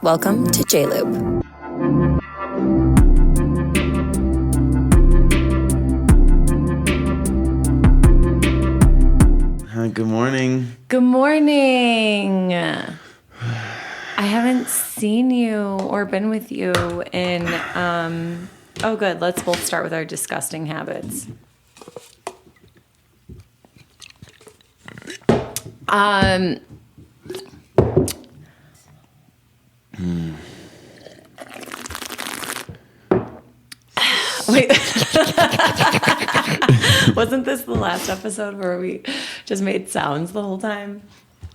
Welcome to J-Loop. Good morning. Good morning. I haven't seen you or been with you in, oh good, let's both start with our disgusting habits. Wait, wasn't this the last episode where we just made sounds the whole time?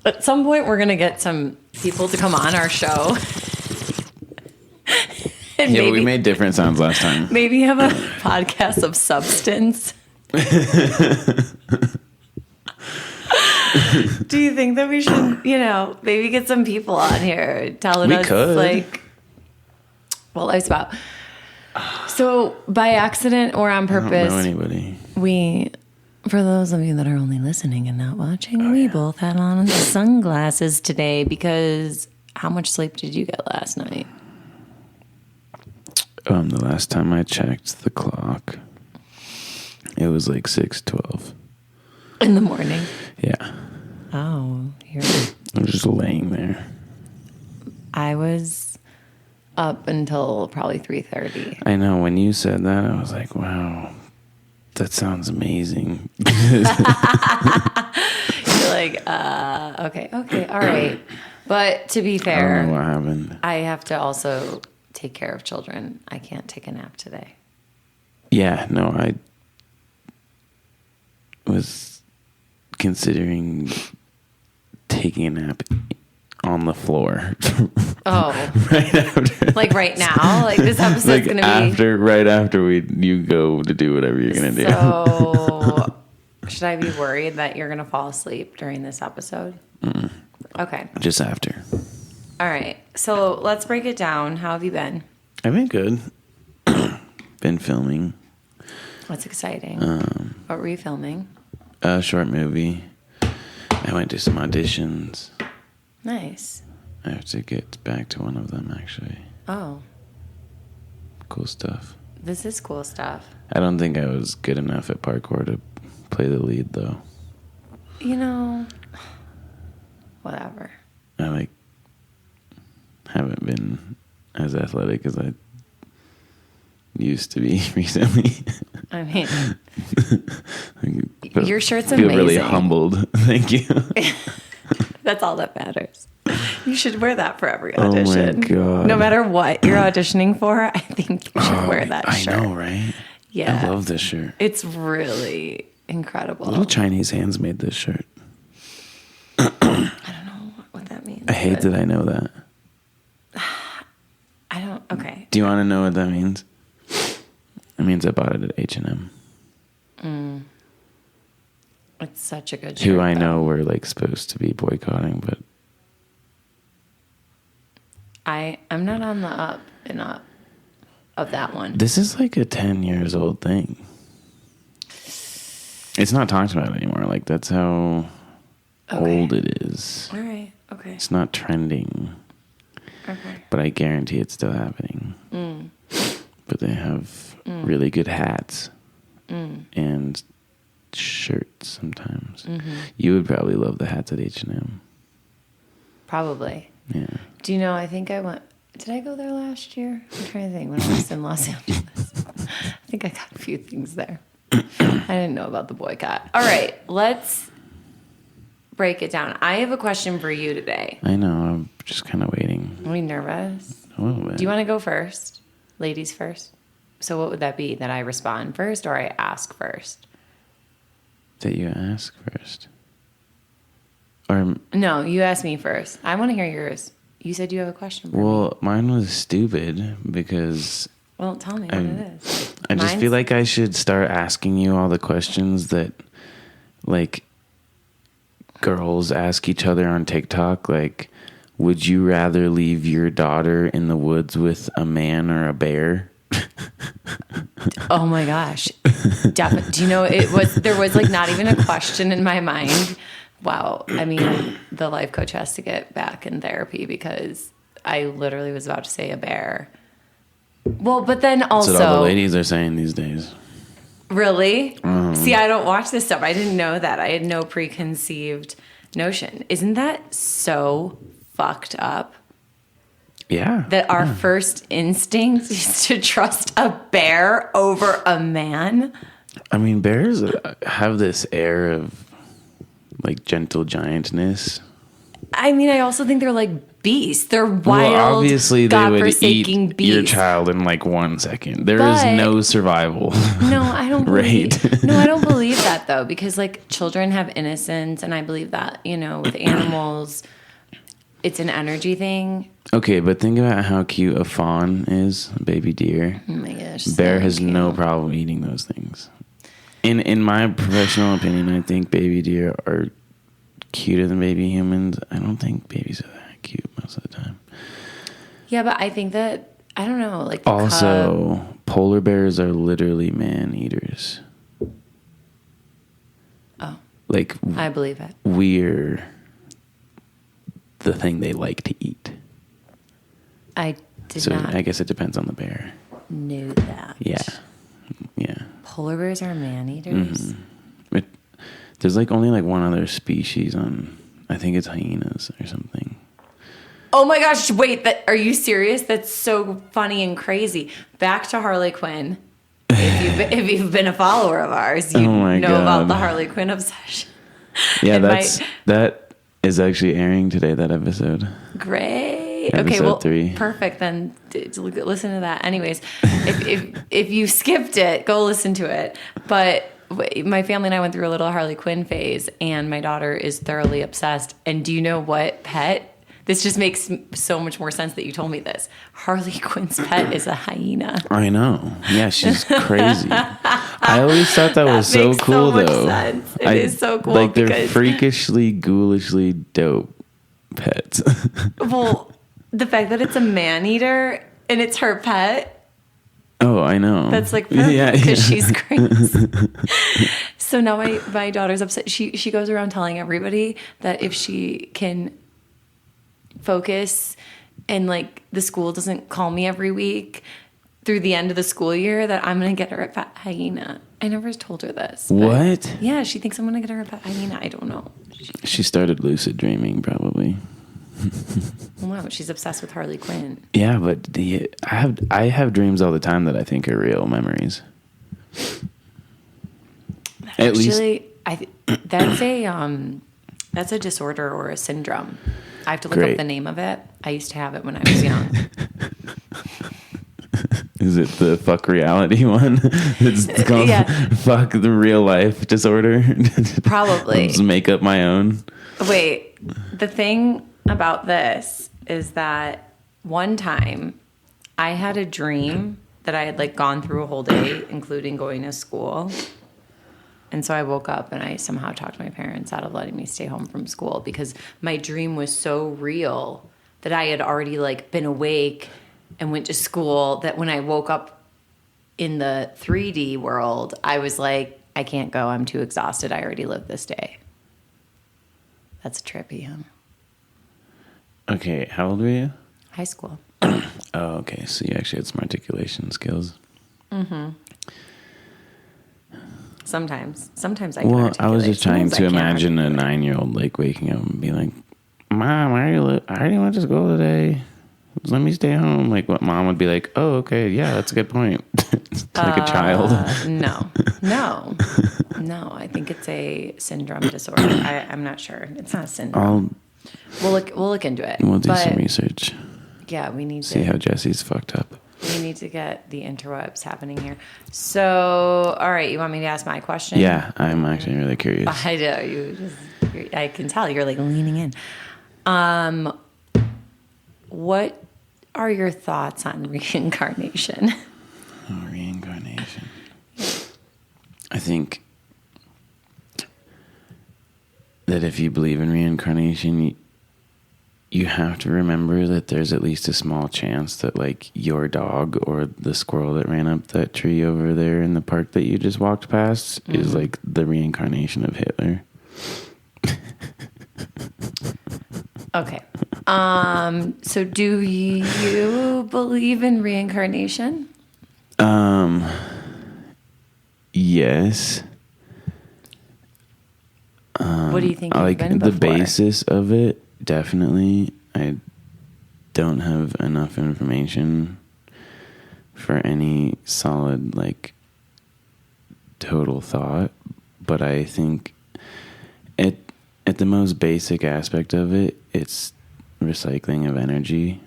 At some point, we're going to get some people to come on our show. And yeah, but we made different sounds last time. Maybe have a podcast of substance. Do you think that we should, maybe get some people on here telling us, like, well, I was about. So by accident or on purpose, I don't know anybody. For those of you that are only listening and not watching, we both had on sunglasses today because how much sleep did you get last night? The last time I checked the clock, it was like 6:12. In the morning? Yeah. Oh, I was just laying there. I was up until probably 3:30. I know. When you said that, I was like, wow, that sounds amazing. You're like, okay, all right. But to be fair, I don't know what happened. I have to also take care of children. I can't take a nap today. Yeah, no, I was considering taking a nap on the floor. Oh. Right after. Like right now? Like this episode's like going to be... Right after you go to do whatever you're going to do. So, should I be worried that you're going to fall asleep during this episode? Mm. Okay. Just after. All right. So, let's break it down. How have you been? I've been good. Been filming. What's exciting? What were you filming? A short movie. I went to some auditions. Nice. I have to get back to one of them, actually. Oh. Cool stuff. This is cool stuff. I don't think I was good enough at parkour to play the lead, though. Whatever. I, haven't been as athletic as I used to be recently. I mean, But your shirt's I feel amazing. really humbled. Thank you. That's all that matters. You should wear that for every audition. Oh my God. No matter what you're auditioning for, I think you should wear that shirt. I know, right? Yeah. I love this shirt. It's really incredible. Little Chinese hands made this shirt. I don't know what that means. I hate that I know that. I don't. Okay. Do you want to know what that means? It means I bought it at H&M. It's such a good shirt. Who I know we're supposed to be boycotting, but I'm not on the up and up of that one. this is like a 10 years old thing. It's not talked about anymore. That's how old it is. All right. Okay. It's not trending. Okay. But I guarantee it's still happening. But they have really good hats and shirts sometimes. You would probably love the hats at H&M. Probably. Yeah. Do you know, I think I went... Did I go there last year? I'm trying to think. When I was in Los Angeles. I think I got a few things there. I didn't know about the boycott. All right. Let's break it down. I have a question for you today. I know. I'm just kind of waiting. Are you nervous? A little bit. Do you want to go first? Ladies first? So what would that be? That I respond first or I ask first? That you ask first. Or No, you ask me first. I want to hear yours. You said you have a question for me. well, mine was stupid because Well, tell me what it is. I just feel like I should start asking you all the questions that girls ask each other on TikTok. Would you rather leave your daughter in the woods with a man or a bear? Oh my gosh. Definitely. Do you know, there was not even a question in my mind. Wow. I mean, the life coach has to get back in therapy because I literally was about to say a bear. Well, but then That's also... what all the ladies are saying these days. Really? See, I don't watch this stuff. I didn't know that. I had no preconceived notion. Isn't that so fucked up? Yeah. That our first instinct is to trust a bear over a man? I mean, bears have this air of like gentle giantness. I mean, I also think they're like beasts. They're wild, well, obviously they would eat beasts. your child in like 1 second. There is no survival. No, I don't rate. No, I don't believe that though, because like children have innocence, and I believe that, you know, with animals, it's an energy thing. Okay, but think about how cute a fawn is, a baby deer. Oh my gosh. Bear so has cute. no problem eating those things. In my professional opinion, I think baby deer are cuter than baby humans. I don't think babies are that cute most of the time. Yeah, but I think that, I don't know, like also, polar bears are literally man eaters. Oh. Like, I believe it. We're the thing they like to eat. I guess it depends on the bear. Knew that. Yeah. Polar bears are man eaters. Mm-hmm. There's like only like one other species on. I think it's hyenas or something. Oh my gosh! Wait, are you serious? That's so funny and crazy. Back to Harley Quinn. If you've been a follower of ours, you know about the Harley Quinn obsession. Yeah, that is actually airing today. That episode. Great. Episode 3. Perfect. Then listen to that. Anyways, if you skipped it, go listen to it. But my family and I went through a little Harley Quinn phase, and my daughter is thoroughly obsessed. And do you know what pet? This just makes so much more sense that you told me this. Harley Quinn's pet is a hyena. I know. Yeah, she's crazy. I always thought that was so cool, though. Sense. It is so cool. Like, they're freakishly, ghoulishly dope pets. Well, the fact that it's a man-eater and it's her pet. Oh, I know. That's like perfect because she's crazy. So now my daughter's upset. She goes around telling everybody that if she can focus and like the school doesn't call me every week through the end of the school year, that I'm going to get her a pet hyena. I never told her this. What? Yeah, she thinks I'm going to get her a pet hyena. I don't know. She started lucid dreaming, probably. Well, no, she's obsessed with Harley Quinn. Yeah, but I have dreams all the time that I think are real memories. That's a disorder or a syndrome. I have to look up the name of it. I used to have it when I was young. Is it the fuck reality one? It's called fuck the real life disorder. Probably. I'll just make up my own. Wait, the thing about this is that one time I had a dream that I had like gone through a whole day, including going to school. And so I woke up and I somehow talked my parents out of letting me stay home from school because my dream was so real that I had already like been awake and went to school, that when I woke up in the 3D world, I was like, I can't go. I'm too exhausted. I already lived this day. That's trippy, huh? Okay, how old were you? High school. Oh, okay. So you actually had some articulation skills. Mm-hmm. Sometimes I can articulate. I was just trying to imagine a articulate. 9-year-old like waking up and be like, Mom, I already went to school today. Let me stay home. Like, what mom would be like, oh, okay, yeah, that's a good point. Like a child. No. I think it's a syndrome disorder. I'm not sure. It's not a syndrome. We'll look into it. We'll do some research. Yeah, we need to see how Jesse's fucked up. We need to get the interwebs happening here. So, all right, you want me to ask my question? Yeah, I'm actually really curious. I know I can tell you're like leaning in. What are your thoughts on reincarnation? Oh, reincarnation. I think that if you believe in reincarnation, you have to remember that there's at least a small chance that like your dog or the squirrel that ran up that tree over there in the park that you just walked past is like the reincarnation of Hitler. Okay. So do you believe in reincarnation? Yes. What do you think you've Like been the before? basis of it, definitely. I don't have enough information for any solid, like, total thought, but I think at the most basic aspect of it, it's recycling of energy.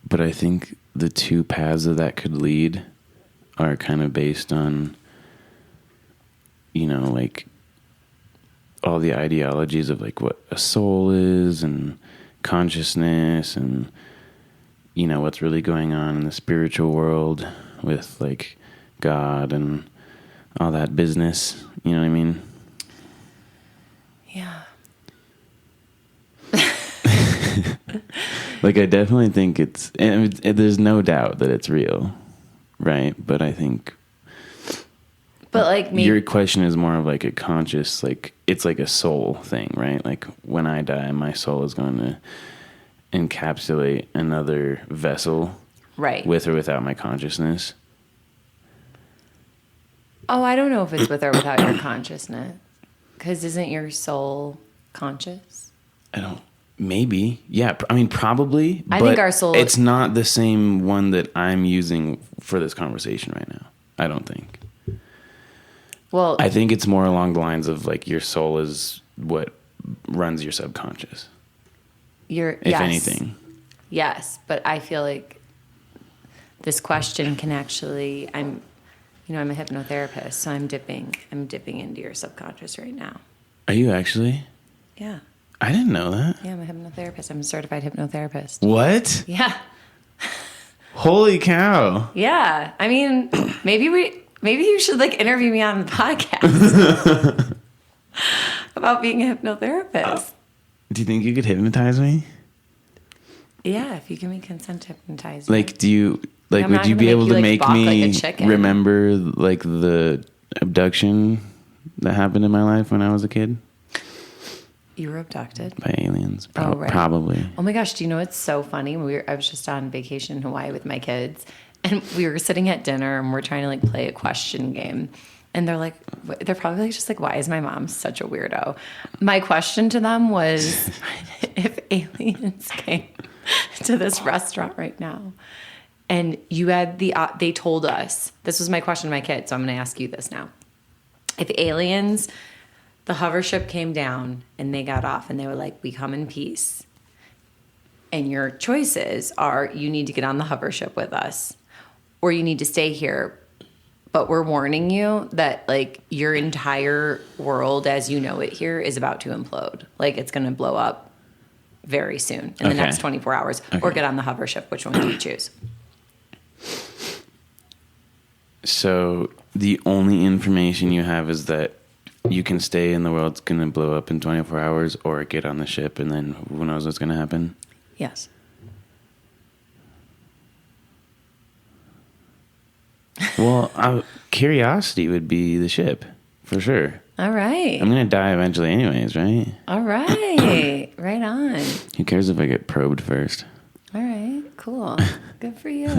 But I think the two paths that could lead are kind of based on, like, all the ideologies of, like, what a soul is and consciousness and, what's really going on in the spiritual world with, like, God and all that business. You know what I mean? Yeah. Like, I definitely think there's no doubt that it's real, right? But I think... But, like, maybe... Your question is more of, like, a conscious, like, it's like a soul thing, right? Like, when I die, my soul is going to encapsulate another vessel. Right. With or without my consciousness. Oh, I don't know if it's with or without your consciousness. Because isn't your soul conscious? Maybe. Yeah. I mean, probably. I think our soul... It's not the same one that I'm using for this conversation right now. I don't think. Well... I think it's more along the lines of, like, your soul is what runs your subconscious. If anything. Yes, but I feel like this question can actually... I'm a hypnotherapist, so I'm dipping into your subconscious right now. Are you actually? Yeah. I didn't know that. Yeah, I'm a hypnotherapist. I'm a certified hypnotherapist. What? Yeah. Holy cow. Yeah. I mean, maybe you should, like, interview me on the podcast about being a hypnotherapist. Do you think you could hypnotize me? Yeah, if you give me consent to hypnotize you. Like, do you... Like, I'm would not you gonna be make able you, to like, make balk like me a chicken. remember, like, the abduction that happened in my life when I was a kid? You were abducted? By aliens. Right. Probably. Oh my gosh, do you know what's so funny? I was just on vacation in Hawaii with my kids, and we were sitting at dinner, and we're trying to, like, play a question game. And they're probably just like, why is my mom such a weirdo? My question to them was, if aliens came to this restaurant right now, and you had they told us, this was my question to my kids, so I'm going to ask you this now. If aliens, the hover ship came down and they got off and they were like, we come in peace. And your choices are, you need to get on the hover ship with us, or you need to stay here. But we're warning you that, like, your entire world as you know it here is about to implode. Like, it's going to blow up very soon in the next 24 hours. Okay. Or get on the hover ship. Which one do you choose? So the only information you have is that you can stay and the world's going to blow up in 24 hours, or get on the ship and then who knows what's going to happen? Yes. Well, curiosity would be the ship, for sure. All right. I'm going to die eventually anyways, right? All right. Right on. Who cares if I get probed first? All right. Cool. Good for you.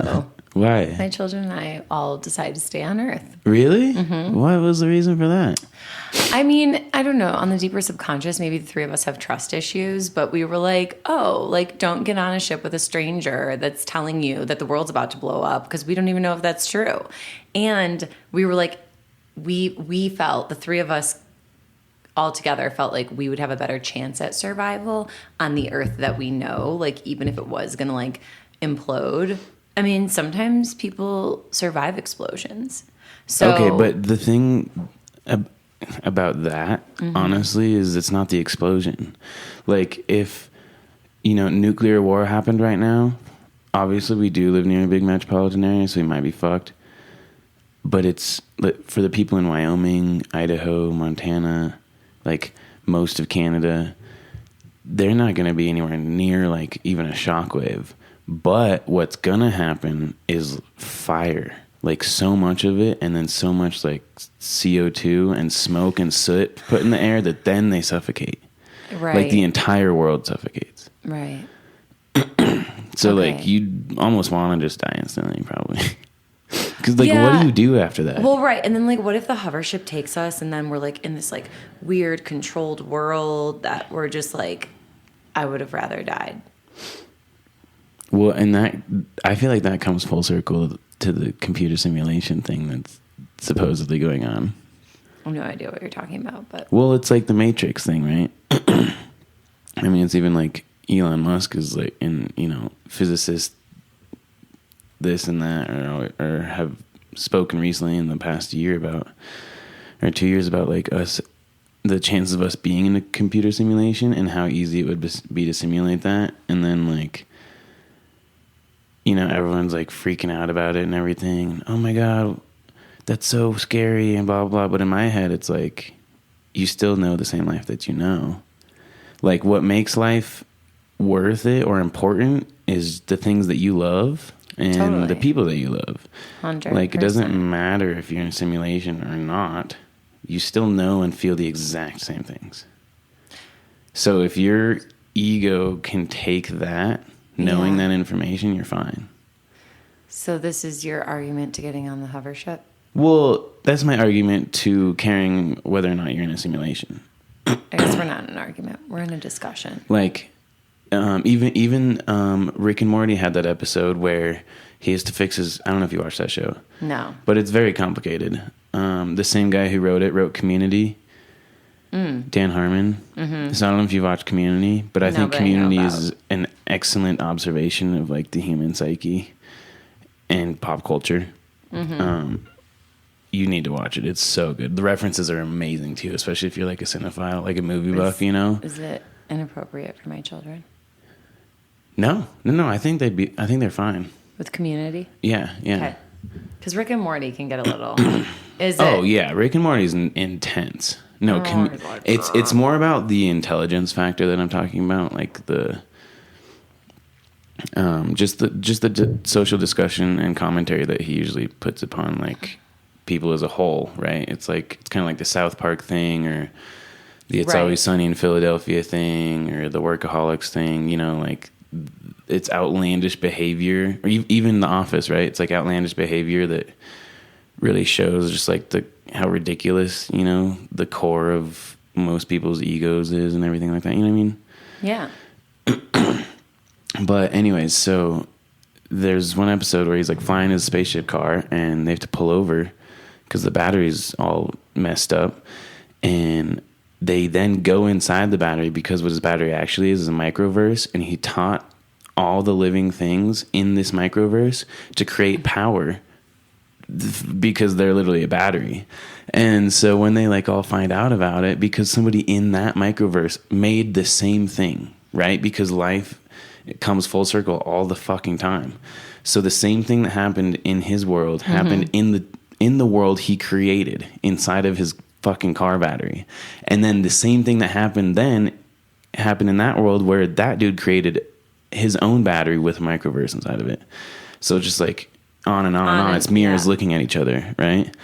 Why? My children and I all decided to stay on Earth. Really? Mm-hmm. What was the reason for that? I mean, I don't know. On the deeper subconscious, maybe the three of us have trust issues, but we were like, oh, like, don't get on a ship with a stranger that's telling you that the world's about to blow up, because we don't even know if that's true. And we were like, we felt, the three of us all together felt like we would have a better chance at survival on the Earth that we know, like, even if it was going to, like, implode. I mean, sometimes people survive explosions. So, okay, but the thing about that, honestly, is it's not the explosion. Like, if, nuclear war happened right now, obviously we do live near a big metropolitan area, so we might be fucked. But it's, for the people in Wyoming, Idaho, Montana, like, most of Canada, they're not going to be anywhere near, like, even a shockwave. But what's going to happen is fire. Like, so much of it, and then so much, like, CO2 and smoke and soot put in the air that then they suffocate. Right. Like the entire world suffocates. Right. So Okay. like you'd almost want to just die instantly, probably. Because like, what do you do after that? Well, right. And then like, what if the hover ship takes us and then we're like in this like weird controlled world that we're just like, I would have rather died. Well, and that, I feel like that comes full circle to the computer simulation thing that's supposedly going on. I have no idea what you're talking about, but. Well, it's like the Matrix thing, right? I mean, it's even like Elon Musk is like, physicists, this and that, or have spoken recently in the past year about, or 2 years about like us, the chances of us being in a computer simulation and how easy it would be to simulate that. And then like, everyone's like freaking out about it and everything. Oh my God, that's so scary and blah, blah. But in my head, it's like, you still know the same life that you know. Like what makes life worth it or important is the things that you love and the people that you love. 100%. Like it doesn't matter if you're in a simulation or not. You still know and feel the exact same things. So if your ego can take that, knowing that information, you're fine. So this is your argument to getting on the hover ship? Well, that's my argument to caring whether or not you're in a simulation. I guess we're not in an argument. We're in a discussion. Like, even Rick and Morty had that episode where he has to fix his... I don't know if you watched that show. No. But it's very complicated. The same guy who wrote Community, Dan Harmon. Mm-hmm. So I don't know if you watched Community, but I think Community is an excellent observation of like the human psyche and pop culture. Mm-hmm. You need to watch it. It's so good. The references are amazing too, especially if you're like a cinephile, like a movie buff, Is it inappropriate for my children? No. I think they're fine. With Community? Yeah. Okay. Because Rick and Morty can get a little... Oh, yeah. Rick and Morty is intense. No, it's more about the intelligence factor that I'm talking about, like the just the social discussion and commentary that he usually puts upon like people as a whole, right? It's kind of like the South Park thing, or the It's Always Sunny in Philadelphia thing, or the Workaholics thing. Like it's outlandish behavior, or even The Office, right? It's like outlandish behavior that really shows just like how ridiculous, the core of most people's egos is and everything like that. You know what I mean? Yeah. But anyways, so there's one episode where he's like flying his spaceship car and they have to pull over because the battery's all messed up. And they then go inside the battery because what his battery actually is a microverse. And he taught all the living things in this microverse to create power because they're literally a battery. And so when they like all find out about it, because somebody in that microverse made the same thing, right? Because life, it comes full circle all the fucking time. So the same thing that happened in his world happened in the world he created inside of his fucking car battery. And then the same thing that happened then happened in that world where that dude created his own battery with a microverse inside of it. So just like on and on and on. It's mirrors looking at each other, right?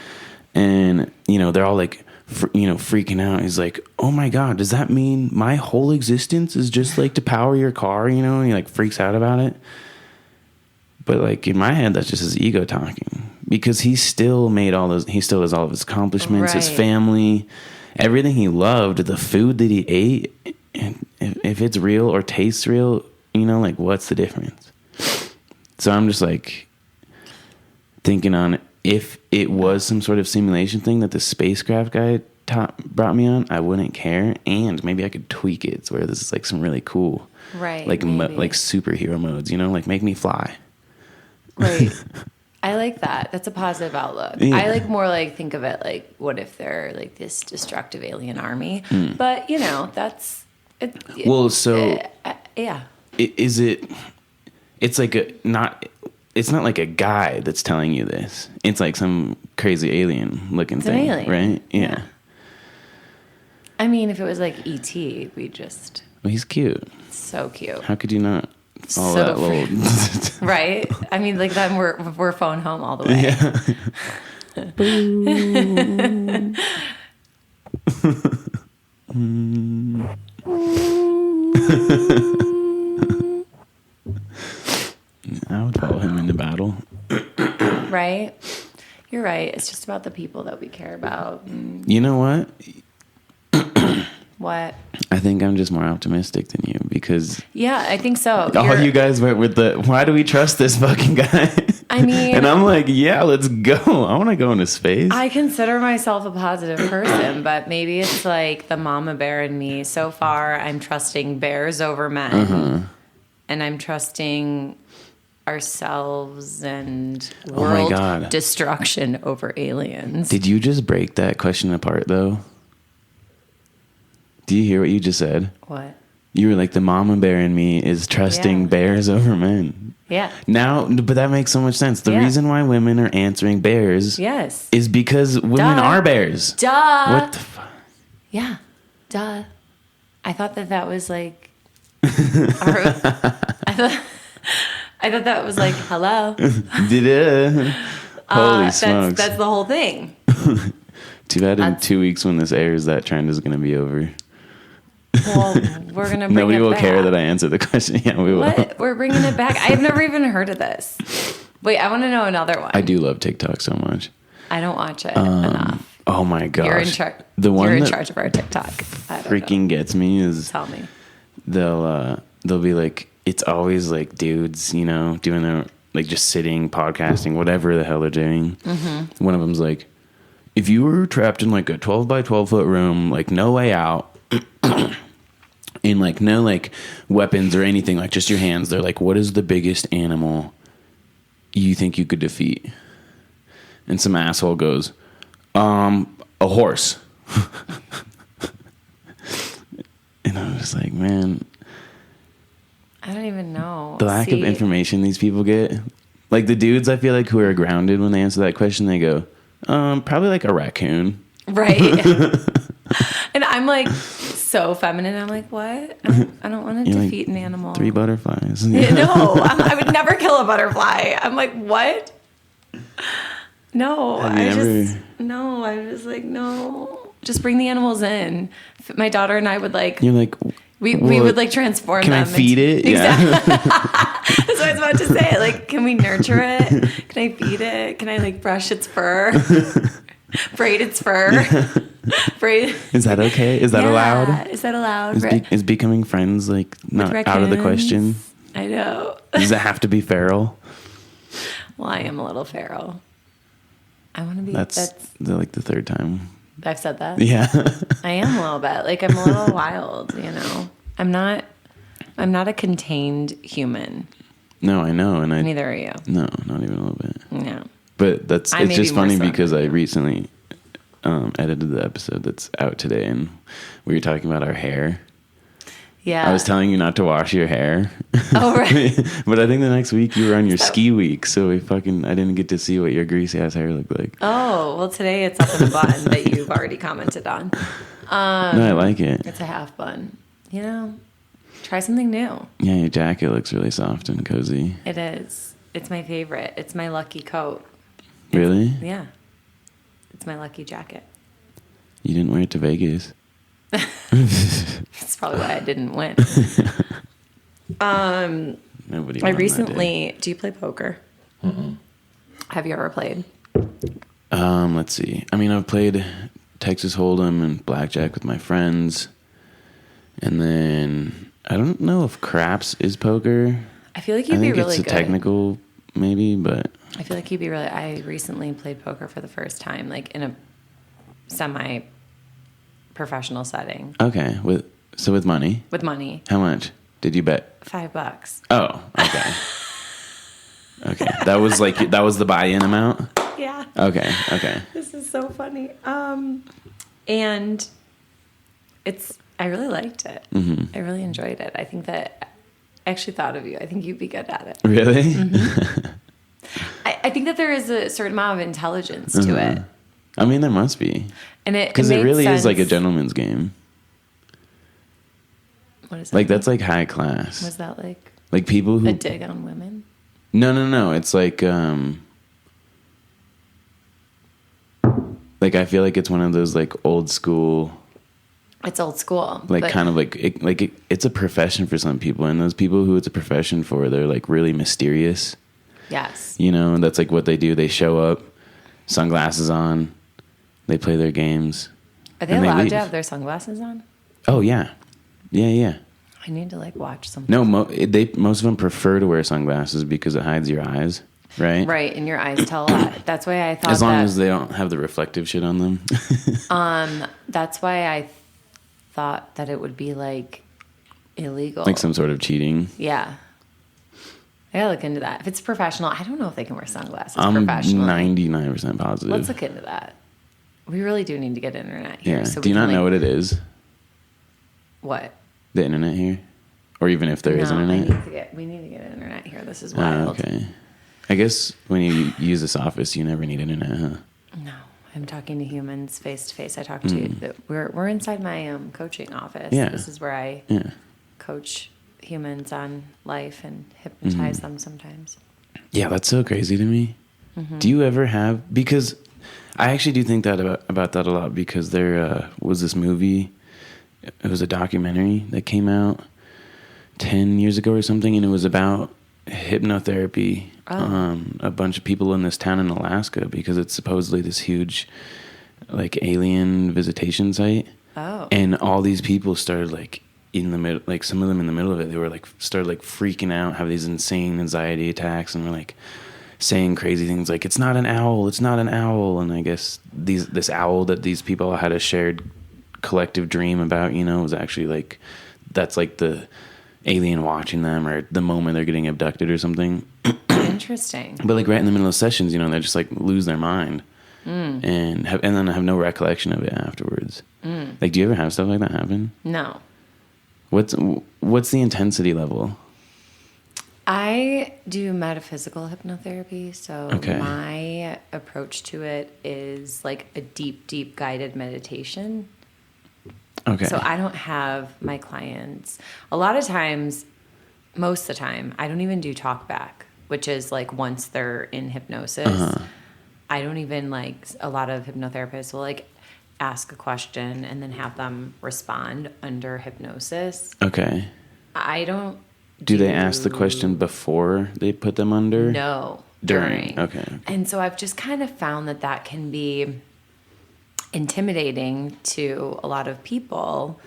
And, they're all like, freaking out. He's like, oh my God, does that mean my whole existence is just like to power your car, And he like freaks out about it. But like in my head, that's just his ego talking, because he still does all of his accomplishments, his family, everything he loved, the food that he ate. And if it's real or tastes real, like what's the difference? So I'm just like thinking on if it was some sort of simulation thing that the spacecraft guy brought me on, I wouldn't care, and maybe I could tweak it to where this is like some really cool, right? Like like superhero modes, like make me fly. Right. I like that. That's a positive outlook. Yeah. I like more like think of it like what if they're like this destructive alien army? But that's it. Well, so yeah. Is it? It's like it's not like a guy that's telling you this. It's like some crazy alien looking thing, right? Yeah. I mean, if it was like E.T., we just... Well, he's cute. So cute. How could you not follow that little... Right? I mean, like then we're phone home all the way. Yeah. I would follow him into battle. Right? You're right. It's just about the people that we care about. You know what? What? I think I'm just more optimistic than you because Yeah, I think so. all you guys went with the, why do we trust this fucking guy? I mean... And I'm like, yeah, let's go. I want to go into space. I consider myself a positive person, but maybe it's like the mama bear in me. So far, I'm trusting bears over men. And I'm trusting ourselves and world destruction over aliens. Did you just break that question apart, though? Do you hear what you just said? What? You were like, the mama bear in me is trusting bears over men. Yeah. Now, but that makes so much sense. The reason why women are answering bears is because women are bears. Duh. What the fuck? Yeah. Duh. I thought that was like... I thought that was like, hello. Holy smokes. That's the whole thing. Too bad in 2 weeks when this airs, that trend is going to be over. Well, we're going to bring Nobody it will back. care that I answered the question. Yeah, we will. What? We're bringing it back? I've never even heard of this. Wait, I want to know another one. I do love TikTok so much. I don't watch it enough. Oh my gosh. You're in charge. The one You're in that charge of our TikTok. freaking gets me is... Tell me. They'll be like, it's always like dudes, you know, doing their, like, just sitting, podcasting, whatever the hell they're doing. Mm-hmm. One of them's like, if you were trapped in like a 12 by 12 foot room, like no way out, and like no like weapons or anything, like just your hands, they're like, what is the biggest animal you think you could defeat? And some asshole goes, a horse. And I was just like, man, I don't even know. the lack of information these people get. Like the dudes, I feel like, who are grounded when they answer that question, they go, probably like a raccoon. Right. And I'm like so feminine. I'm like, what? I don't want to defeat an animal. 3 butterflies. No, I would never kill a butterfly. I'm like, what? No, I was like, no. Just bring the animals in. My daughter and I would like... You're like... We would like transform them. Can I feed it? Exactly. Yeah. That's what I was about to say. Like, can we nurture it? Can I feed it? Can I like brush its fur? Braid its fur? Braid. Is that okay? Is that allowed? Is that allowed? Is becoming friends like not out of the question? I know. Does it have to be feral? Well, I am a little feral. I want to be. That's like the third time I've said that. Yeah. I am a little bit. Like I'm a little wild, you know. I'm not a contained human. No, I know, and neither are you. No, not even a little bit. No. But it's just funny because I recently edited the episode that's out today, and we were talking about our hair. Yeah. I was telling you not to wash your hair. Oh, right. But I think the next week you were on your ski week, so I didn't get to see what your greasy ass hair looked like. Oh, well, today it's up in a bun that you've already commented on. No, I like it. It's a half bun. You know, try something new. Yeah, your jacket looks really soft and cozy. It is. It's my favorite. It's my lucky coat. Really? Yeah. It's my lucky jacket. You didn't wear it to Vegas. That's probably why I didn't win. Nobody. I recently. Do you play poker? Mm-mm. Have you ever played? Let's see. I mean, I've played Texas Hold'em and blackjack with my friends, and then I don't know if craps is poker. I feel like you'd be really good. I think it's a technical, maybe, but I feel like you'd be really. I recently played poker for the first time, like in a semi-professional setting. Okay, with money. With money. How much did you bet? $5. Oh, okay. Okay, that was the buy-in amount. Yeah. Okay. This is so funny. And I really liked it. Mm-hmm. I really enjoyed it. I think that I actually thought of you. I think you'd be good at it. Really? Mm-hmm. I think that there is a certain amount of intelligence to it. I mean, there must be. And because it really is like a gentleman's game. What is that? Like that's like high class. Was that like? Like people who a dig on women? No. It's like like I feel like it's one of those like old school It's old school. Like, but kind of like, it's a profession for some people. And those people who it's a profession for, they're like really mysterious. yes. You know, and that's like what they do. They show up, sunglasses on, they play their games. Are they allowed to have their sunglasses on? Oh, yeah. Yeah, yeah. I need to like watch something. No, most of them prefer to wear sunglasses because it hides your eyes, right? Right, and your eyes tell a lot. That's why I thought as long as they don't have the reflective shit on them. That's why I thought that it would be like illegal. Like some sort of cheating. Yeah. I gotta look into that. If it's professional, I don't know if they can wear sunglasses I'm professionally. 99% positive. Let's look into that. We really do need to get internet here. Yeah. So do you not know what it is? What? The internet here? Or even if there is internet? We need to get internet here. This is wild. Okay. I guess when you use this office, you never need internet, huh? No. I'm talking to humans face to face. I talk to we're inside my coaching office. Yeah. This is where I coach humans on life and hypnotize them sometimes. Yeah, that's so crazy to me. Do you ever have, because I actually do think that about that a lot, because there was this movie, it was a documentary that came out 10 years ago or something, and it was about hypnotherapy. A bunch of people in this town in Alaska, because it's supposedly this huge like alien visitation site. Oh. And all these people started like in the middle, like some of them in the middle of it, they were like started like freaking out, have these insane anxiety attacks, and were like saying crazy things like, it's not an owl, it's not an owl. And I guess this owl that these people had a shared collective dream about, you know, was actually like, that's like the alien watching them, or the moment they're getting abducted or something. Interesting. But like right in the middle of sessions, you know, they just like lose their mind and then have no recollection of it afterwards. Like, do you ever have stuff like that happen? No. What's the intensity level? I do metaphysical hypnotherapy, so Okay. my approach to it is like a deep guided meditation. Okay. So I don't have my clients. A lot of times, most of the time, I don't even do talk back, which is like once they're in hypnosis. I don't even like, a lot of hypnotherapists will like ask a question and then have them respond under hypnosis. Okay. I don't. Do they ask the question before they put them under? No. During. Okay. And so I've just kind of found that can be intimidating to a lot of people,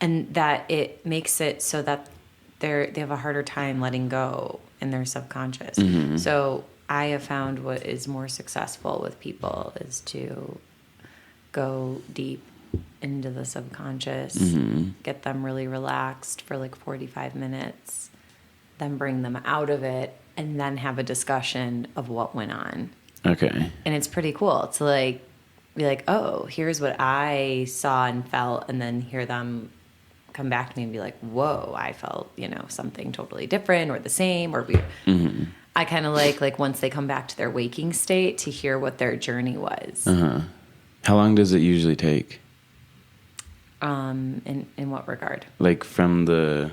and that it makes it so that they have a harder time letting go in their subconscious. So I have found what is more successful with people is to go deep into the subconscious, get them really relaxed for like 45 minutes, then bring them out of it, and then have a discussion of what went on. Okay. And it's pretty cool to like be like, oh, here's what I saw and felt, and then hear them come back to me and be like, whoa, I felt, you know, something totally different or the same or weird. I kind of like once they come back to their waking state to hear what their journey was. How long does it usually take? In what regard? Like from the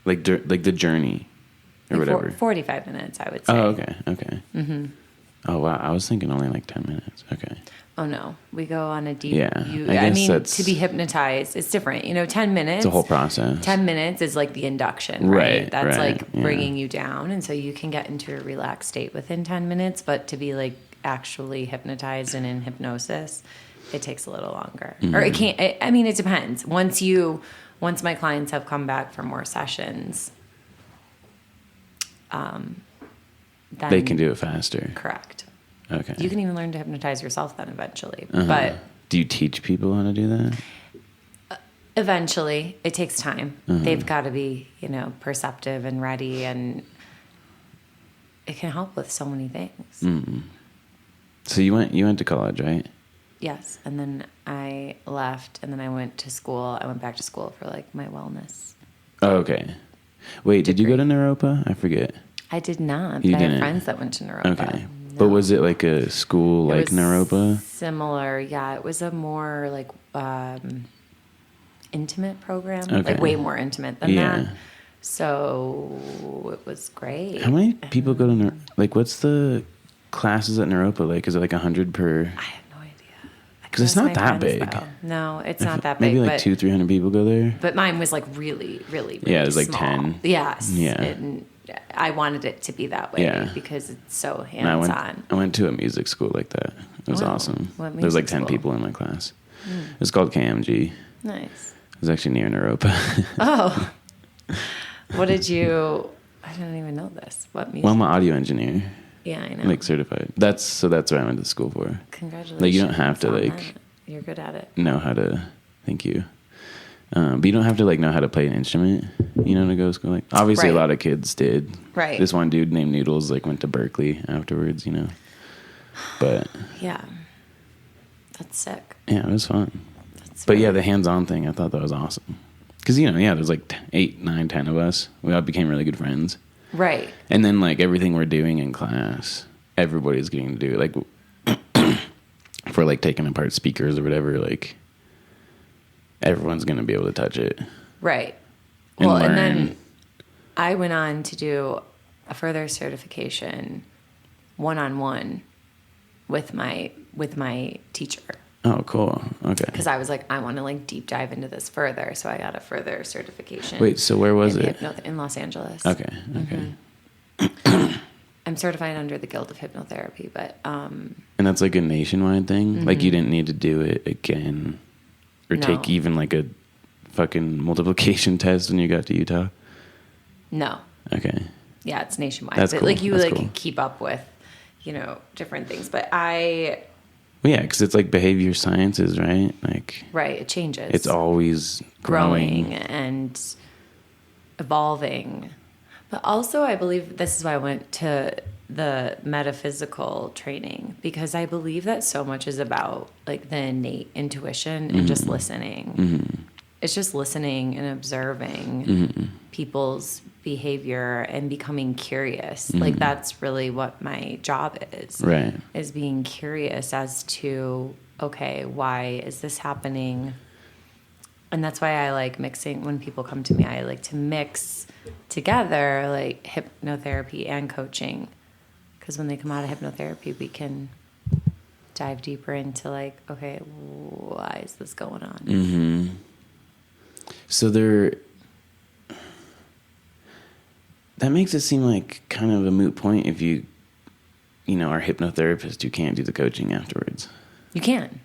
like the journey or like whatever. 45 minutes, I would say. Oh, okay. Oh wow, I was thinking only like 10 minutes. Okay. Oh no, we go on a deep. Yeah, I mean, to be hypnotized, it's different. You know, 10 minutes. It's a whole process. 10 minutes is like the induction, right? That's right, like bringing you down, and so you can get into a relaxed state within 10 minutes. But to be like actually hypnotized and in hypnosis, it takes a little longer, or it can't. I mean, it depends. Once my clients have come back for more sessions, then they can do it faster. Correct. Okay. You can even learn to hypnotize yourself then eventually. But do you teach people how to do that? Eventually. It takes time. They've got to be, you know, perceptive and ready, and it can help with so many things. So you went to college, right? Yes. And then I left, and then I went to school. I went back to school for like my wellness. Oh, okay. Wait, did you go to Naropa? I forget. I did not. You but I didn't? have friends that went to Naropa. Okay. No. But was it like a school like Naropa? Similar, yeah. It was a more like intimate program, Okay. like way more intimate than that. So it was great. How many people go to like? What's the classes at Naropa like? Is it like 100 per? I have no idea. Because it's not that big. Though. No, it's not that maybe big. Maybe like 200-300 people go there. But mine was like really, really, really yeah, it was like small. 10. Yes. Yeah. And I wanted it to be that way because it's so hands-on. I went to a music school like that. It was awesome. There was like 10 people in my class. It was called KMG. Nice. It was actually near Naropa. Oh. What did you... I didn't even know this. What music? Well, I'm an audio engineer. Yeah, I know. Like certified. That's what I went to school for. Congratulations. Like you don't have to like... that. You're good at it. Know how to... Thank you. But you don't have to like know how to play an instrument, you know, to go to school. Like obviously a lot of kids did. Right. This one dude named Noodles like went to Berkeley afterwards, you know. But... Yeah. That's sick. Yeah, it was fun. But yeah, the hands-on thing, I thought that was awesome. Because, you know, there's like 8, 9, 10 of us. We all became really good friends. Right. And then, like, everything we're doing in class, everybody's getting to do. Like, if we're, like, taking apart speakers or whatever, like, everyone's going to be able to touch it. Right. And well, learn. and then I went on to do a further certification one-on-one with my teacher. Oh, cool. Okay. Because I was like, I want to like deep dive into this further, so I got a further certification. Wait, so where was it? In Los Angeles. Okay. I'm certified under the Guild of Hypnotherapy, but and that's like a nationwide thing. Like you didn't need to do it again, or take even like a fucking multiplication test when you got to Utah. No. Okay. Yeah, it's nationwide. That's but cool. Like you That's like cool. keep up with, you know, different things. But Well, yeah, because it's like behavior sciences, right? Like, right, it changes. It's always growing and evolving. But also, I believe this is why I went to the metaphysical training, because I believe that so much is about like the innate intuition and just listening. It's just listening and observing people's behavior and becoming curious. Like that's really what my job is. Right. Is being curious as to, okay, why is this happening? And that's why I like mixing. When people come to me, I like to mix together like hypnotherapy and coaching. Because when they come out of hypnotherapy, we can dive deeper into like, okay, why is this going on? So that makes it seem like kind of a moot point if you are a hypnotherapist, you can't do the coaching afterwards. You can.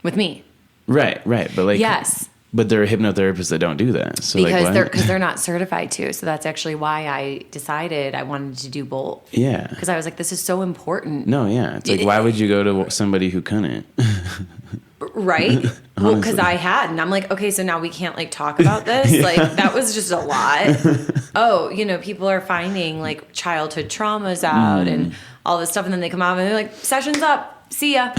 With me. Right. But like, yes. But there are hypnotherapists that don't do that. So because they're not certified to. So that's actually why I decided I wanted to do both. Yeah. Because I was like, this is so important. No, yeah. It's like, why would you go to somebody who couldn't? Right? Well, because I had. And I'm like, okay, so now we can't like talk about this. Yeah. Like that was just a lot. Oh, people are finding like childhood traumas out and all this stuff. And then they come out and they're like, session's up. See ya.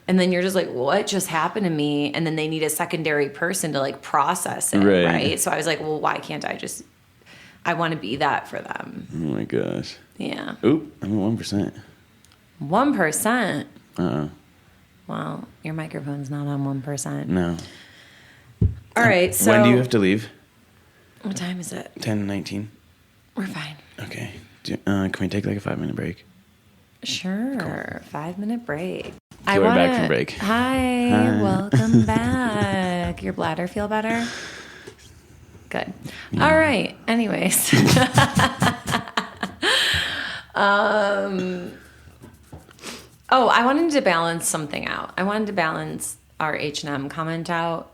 And then you're just like, what just happened to me? And then they need a secondary person to like process it. Right? So I was like, well, why can't I want to be that for them. Oh my gosh. Yeah. Oop, I'm at 1%. 1%? Uh-oh. Well, your microphone's not on 1%. No. All right, so... When do you have to leave? What time is it? 10:19. We're fine. Okay. Can we take like a 5-minute break? Sure. Cool. 5-minute break. So we're back from break. Hi. Welcome back. Your bladder feel better? Good. Yeah. All right. Anyways. I wanted to balance something out. I wanted to balance our H&M comment out.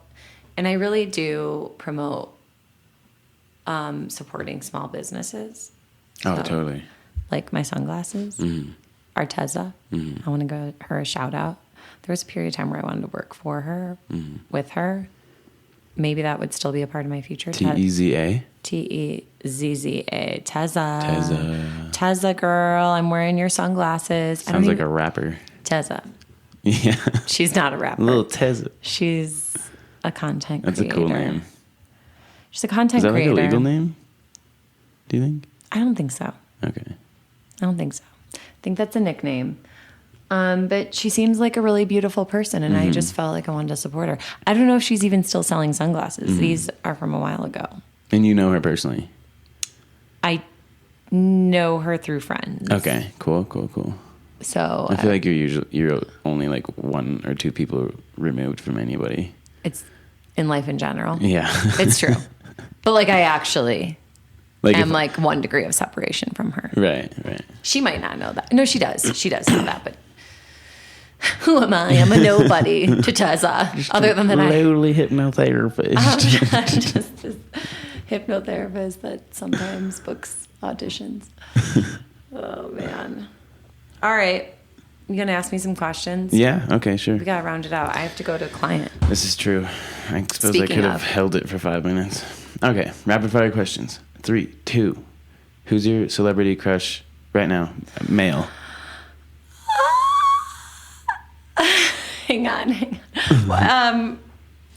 And I really do promote supporting small businesses. Oh, totally. Like my sunglasses. Arteza. I want to give her a shout out. There was a period of time where I wanted to work for her, with her. Maybe that would still be a part of my future. Teza. Tezza. Tezza girl, I'm wearing your sunglasses. Sounds like a rapper. Tezza. Yeah. She's not a rapper. Little Tezza. She's a content creator. That's a cool name. She's a content creator. Is that like a legal name? Do you think? I don't think so. Okay. I don't think so. I think that's a nickname. But she seems like a really beautiful person, and I just felt like I wanted to support her. I don't know if she's even still selling sunglasses. These are from a while ago. And you know her personally? I know her through friends. Okay. Cool. So I feel like you're only like 1 or 2 people removed from anybody. it's in life in general. Yeah. It's true. But like I actually Like am like 1 degree of separation from her. Right. She might not know that. No, she does. She does know that, but who am I? I'm a nobody to Tessa. Other than that, lowly hypnotherapist. I'm just this hypnotherapist that sometimes books auditions. Oh, man. All right. You going to ask me some questions? Yeah, okay, sure. We got to round it out. I have to go to a client. This is true. I suppose Speaking I could have of. held it for 5 minutes. Okay, rapid fire questions. 3, 2. Who's your celebrity crush right now? Male. Hang on.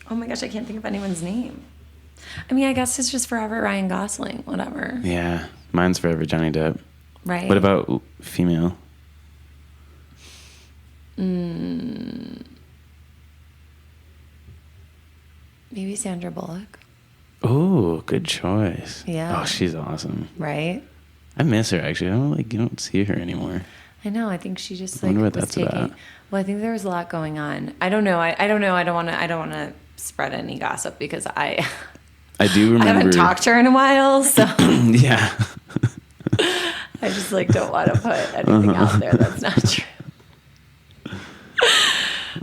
Oh my gosh, I can't think of anyone's name. I mean, I guess it's just forever Ryan Gosling, whatever. Yeah, mine's forever Johnny Depp. Right. What about female? Maybe Sandra Bullock. Oh, good choice. Yeah. Oh, she's awesome. Right? I miss her actually. You don't see her anymore. I know. I think she just I like wonder what was that's taking. about. Well, I think there was a lot going on. I don't know. I don't know. I don't want to spread any gossip because I do remember. I haven't talked to her in a while, so Yeah. I just like don't want to put anything out there that's not true.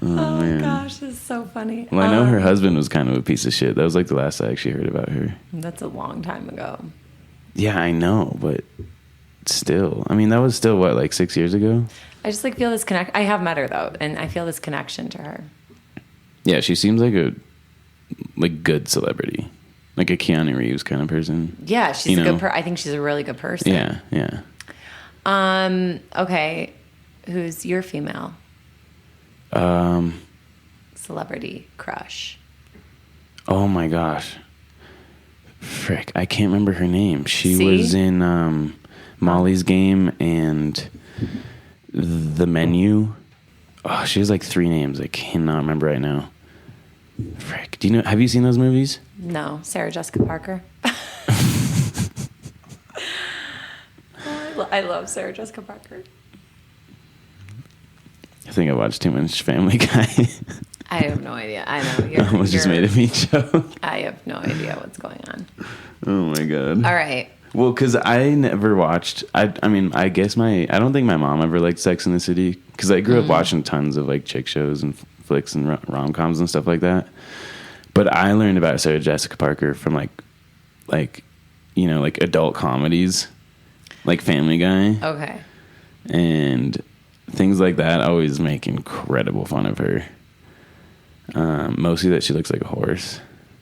Oh gosh, this is so funny. Well, I know her husband was kind of a piece of shit. That was like the last I actually heard about her. That's a long time ago. Yeah, I know, but still. I mean, that was still what, like 6 years ago? I just like feel this connect. I have met her though, and I feel this connection to her. Yeah, she seems like a good celebrity, like a Keanu Reeves kind of person. Yeah, she's a good. I think she's a really good person. Yeah. Okay, who's your female celebrity crush? Oh my gosh, frick! I can't remember her name. She See? was in Molly's Game and The Menu. Oh, she has like 3 names. I cannot remember right now. Frick! Do you know? Have you seen those movies? No, Sarah Jessica Parker. I love Sarah Jessica Parker. I think I watched too much Family Guy. I have no idea. I know. You're, Almost just made a mean joke. I have no idea what's going on. Oh my god. All right. Well, because I never watched. I mean, I guess I don't think my mom ever liked Sex in the City because I grew up watching tons of like chick shows and flicks and rom-coms and stuff like that. But I learned about Sarah Jessica Parker from like adult comedies, like Family Guy. Okay. And things like that. I always make incredible fun of her. Mostly that she looks like a horse.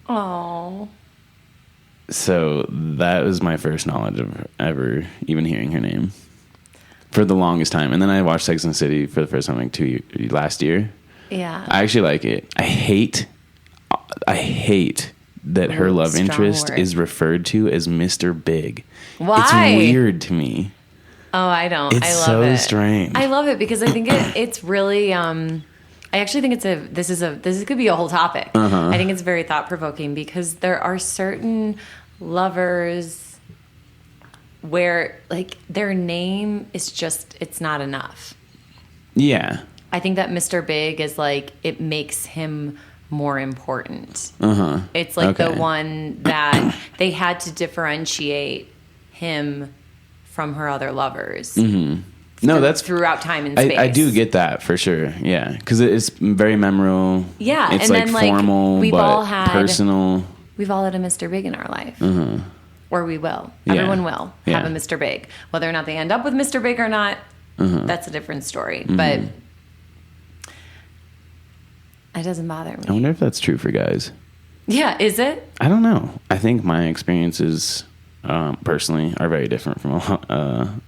Oh. So that was my first knowledge of ever even hearing her name for the longest time. And then I watched Sex and the City for the first time last year. Yeah. I actually like it. I hate that her love interest is referred to as Mr. Big. Why? It's weird to me. Oh, I don't. It's I love so it. strange. I love it because I think it's really. I actually think this could be a whole topic. I think it's very thought provoking because there are certain lovers where like their name is just it's not enough. Yeah. I think that Mr. Big is like it makes him more important. It's like the one that they had to differentiate him from her other lovers. No, that's throughout time and space. I do get that for sure. Yeah, because it's very memorable. Yeah, it's and like then like formal, we've but all had personal. We've all had a Mr. Big in our life, or we will. Yeah. Everyone will have Yeah. a Mr. Big, whether or not they end up with Mr. Big or not. That's a different story, but it doesn't bother me. I wonder if that's true for guys. Yeah, is it? I don't know. I think my experiences personally are very different from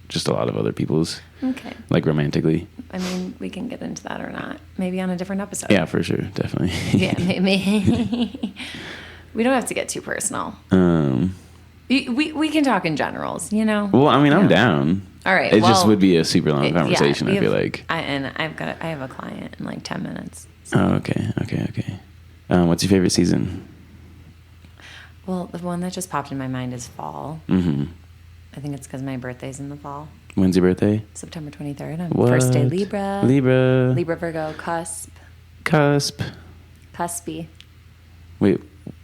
just a lot of other people's. Okay. Like romantically. I mean, we can get into that or not. Maybe on a different episode. Yeah, for sure, definitely. Yeah, maybe. We don't have to get too personal. We can talk in generals, you know. Well, I mean, I'm down. All right. It just would be a super long conversation. I feel like. I have a client in like 10 minutes. So. Oh, okay. What's your favorite season? Well, the one that just popped in my mind is fall. I think it's because my birthday's in the fall. When's your birthday? September 23rd. I'm What? first day Libra. Libra. Libra, Virgo, cusp. Cuspy. Wait,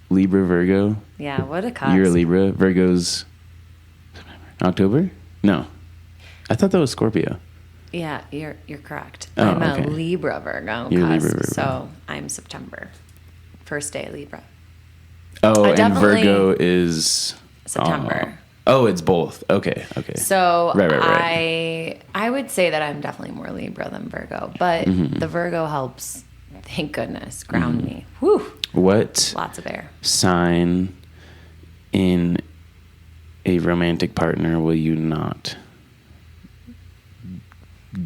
Libra, Virgo? Yeah, what a cusp. You're a Libra. Virgo's October? No. I thought that was Scorpio. Yeah, you're correct. Oh, I'm okay. a Libra, Virgo, You're cusp. Libra, Virgo. So I'm September. First day Libra. Oh, I and definitely- Virgo is... September. Oh, it's both. Okay. So Right. I would say that I'm definitely more Libra than Virgo, but Mm-hmm. the Virgo helps, thank goodness, ground me. Whew. What Lots of air. sign in a romantic partner will you not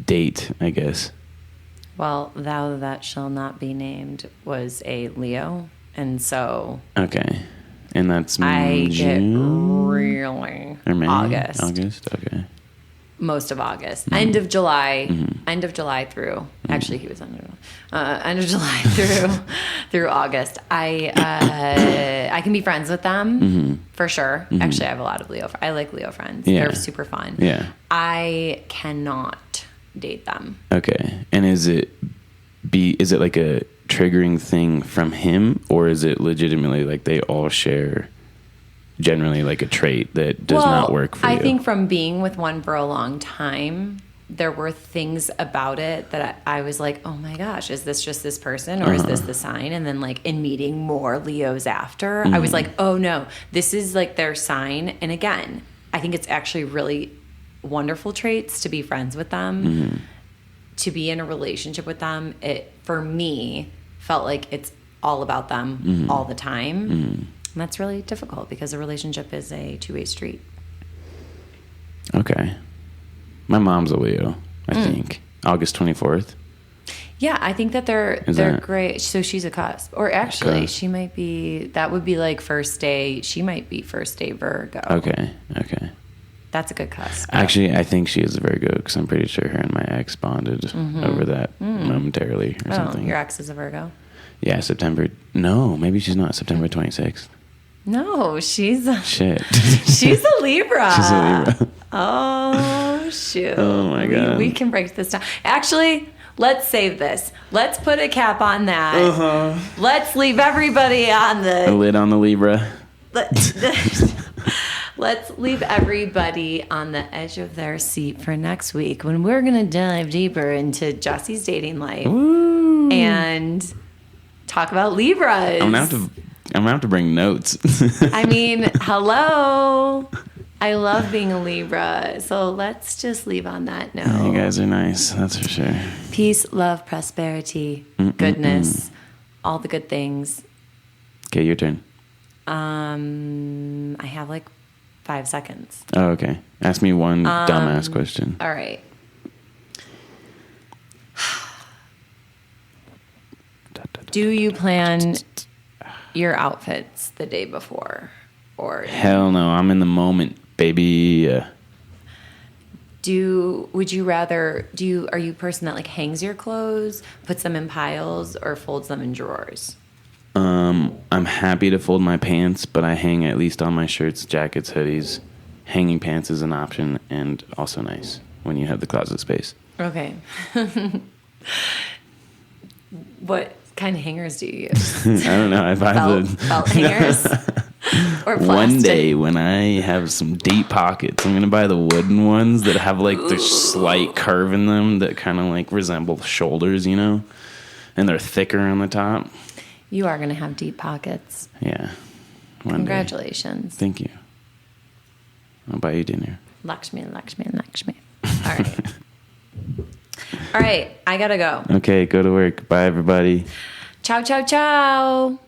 date, I guess? Well, thou that shall not be named was a Leo, and so Okay. And that's I get June? really Or May? August. Okay. Most of August, Mm-hmm. end of July through. Actually, he was end of July through August. I can be friends with them for sure. Actually, I have a lot of I like Leo friends. Yeah. They're super fun. Yeah. I cannot date them. Okay. And is it like a triggering thing from him, or is it legitimately like they all share generally like a trait that does not work for you? I think from being with one for a long time, there were things about it that I was like, oh my gosh, is this just this person or is this the sign? And then like in meeting more Leos after, I was like, oh no, this is like their sign. And again, I think it's actually really wonderful traits to be friends with them, to be in a relationship with them. It, for me, felt like it's all about them all the time. And that's really difficult because a relationship is a two-way street. Okay. My mom's a Leo, I think. August 24th. Yeah, I think that they're that- great. So she's a cusp. Or actually, Cusp. she might be, that would be like first day, she might be first day Virgo. Okay. That's a good cusp. Actually, I think she is a Virgo because I'm pretty sure her and my ex bonded over that momentarily or Oh, something. your ex is a Virgo? Yeah, September. No, maybe she's not. September 26th. No, she's a Shit. She's a Libra. She's a Libra. Oh, shoot. Oh, my God. We can break this down. Actually, let's save this. Let's put a cap on that. Let's leave everybody on A the... lid on the Libra. Let's leave everybody on the edge of their seat for next week when we're going to dive deeper into Jesse's dating life Woo. and talk about Libras. I'm gonna have to bring notes. I mean, hello. I love being a Libra. So let's just leave on that note. You guys are nice, that's for sure. Peace, love, prosperity, goodness, all the good things. Okay, your turn. I have like 5 seconds. Oh, okay. Ask me one dumbass question. All right. Do you plan your outfits the day before? Or Hell no, I'm in the moment, baby. are you a person that like hangs your clothes, puts them in piles, or folds them in drawers? I'm happy to fold my pants, but I hang at least on my shirts, jackets, hoodies. Hanging pants is an option and also nice when you have the closet space. Okay. What kind of hangers do you use? I don't know. I buy Felt hangers? Or plastic? One day when I have some deep pockets, I'm going to buy the wooden ones that have like the slight curve in them that kind of like resemble shoulders, you know? And they're thicker on the top. You are going to have deep pockets. Yeah. One day. Congratulations. Thank you. I'll buy you dinner. Lakshmi. All right. All right. I got to go. Okay, go to work. Bye, everybody. Ciao, ciao, ciao.